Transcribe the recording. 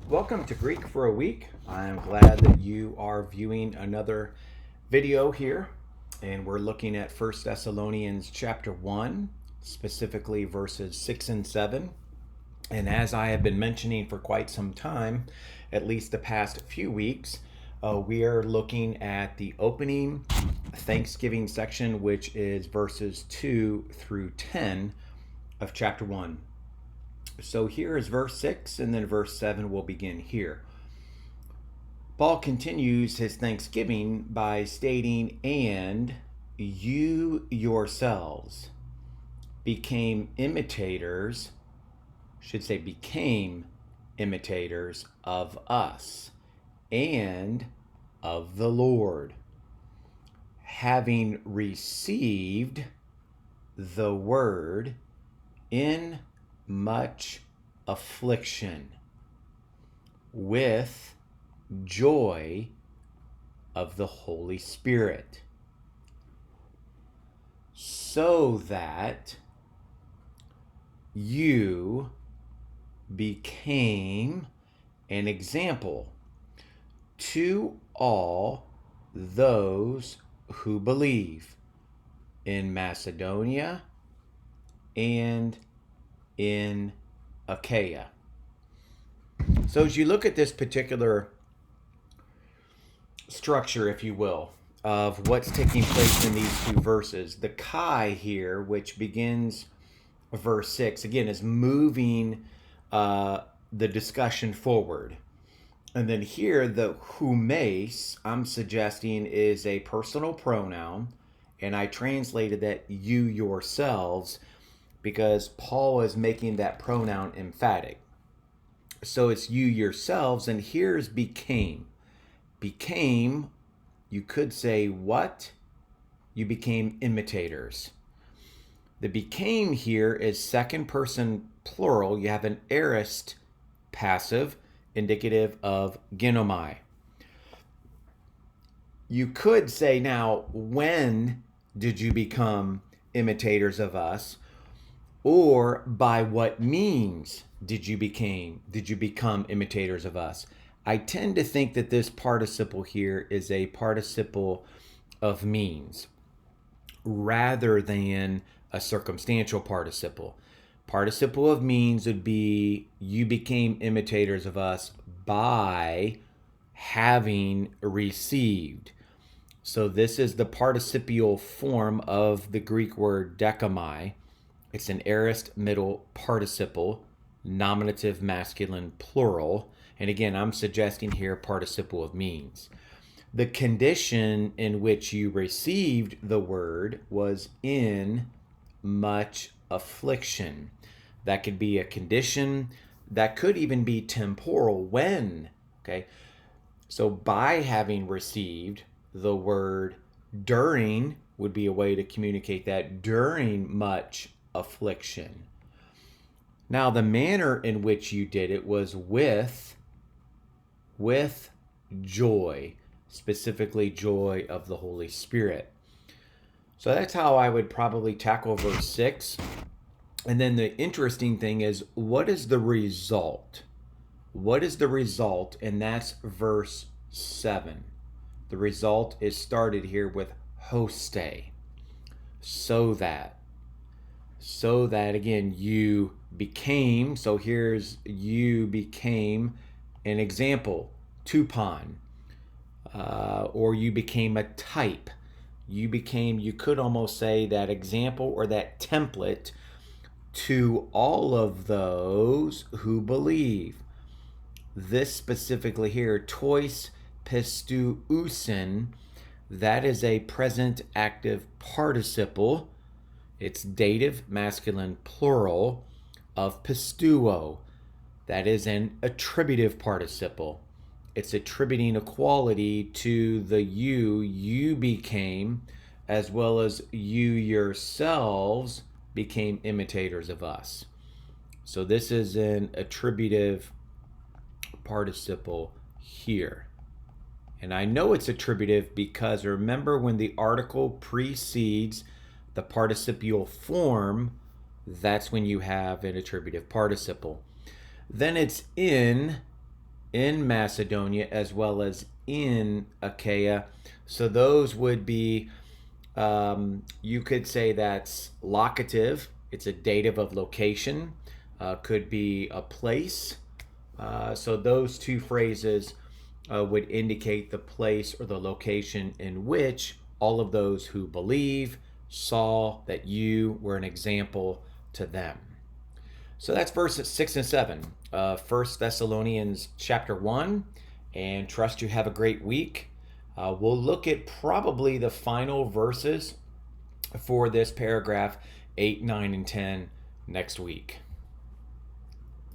Welcome to Greek for a Week. I am glad that you are viewing another video here, and we're looking at First Thessalonians chapter 1, specifically verses 6 and 7. And as I have been mentioning for quite some time, at least the past few weeks, we are looking at the opening Thanksgiving section, which is verses 2 through 10 of chapter 1. So here is verse 6, and then verse 7 will begin here. Paul continues his thanksgiving by stating, "And you yourselves became imitators," became imitators of us and of the Lord, having received the word in much affliction with joy of the Holy Spirit, so that you became an example to all those who believe in Macedonia and in Achaia. So as you look at this particular structure, if you will, of what's taking place in these two verses, the Kai here, which begins verse 6, again, is moving the discussion forward. And then here, the humes, I'm suggesting, is a personal pronoun, and I translated that you yourselves, because Paul is making that pronoun emphatic. So it's you yourselves, and here's became. Became, you could say what? You became imitators. The became here is second person plural. You have an aorist passive indicative of ginomai. You could say now, when did you become imitators of us? Or by what means did you become imitators of us? I tend to think that this participle here is a participle of means rather than a circumstantial participle. Participle of means would be you became imitators of us by having received. So this is the participial form of the Greek word dekamai. It's an aorist middle participle, nominative masculine plural. And again, I'm suggesting here participle of means. The condition in which you received the word was in much affliction. That could be a condition, that could even be temporal, when, okay? So by having received the word, during would be a way to communicate that, during much affliction. Now, the manner in which you did it was with joy, specifically joy of the Holy Spirit. So that's how I would probably tackle verse 6. And then the interesting thing is, what is the result? What is the result? And that's verse 7. The result is started here with hoste. So that again, you became, so here's you became an example, tupon, or you became a type. You could almost say that example or that template to all of those who believe. This specifically here, tois pistuusin, that is a present active participle. It's dative masculine plural of pistuo. That is an attributive participle. It's attributing a quality to the you became, as well as you yourselves became imitators of us. So this is an attributive participle here. And I know it's attributive because remember, when the article precedes the participial form, that's when you have an attributive participle. Then it's in in Macedonia as well as in Achaia. So those would be, you could say that's locative. It's a dative of location. Could be a place. So those two phrases would indicate the place or the location in which all of those who believe saw that you were an example to them. So that's verses 6 and 7, 1 Thessalonians chapter 1. And trust you have a great week. We'll look at probably the final verses for this paragraph, 8, 9, and 10, next week.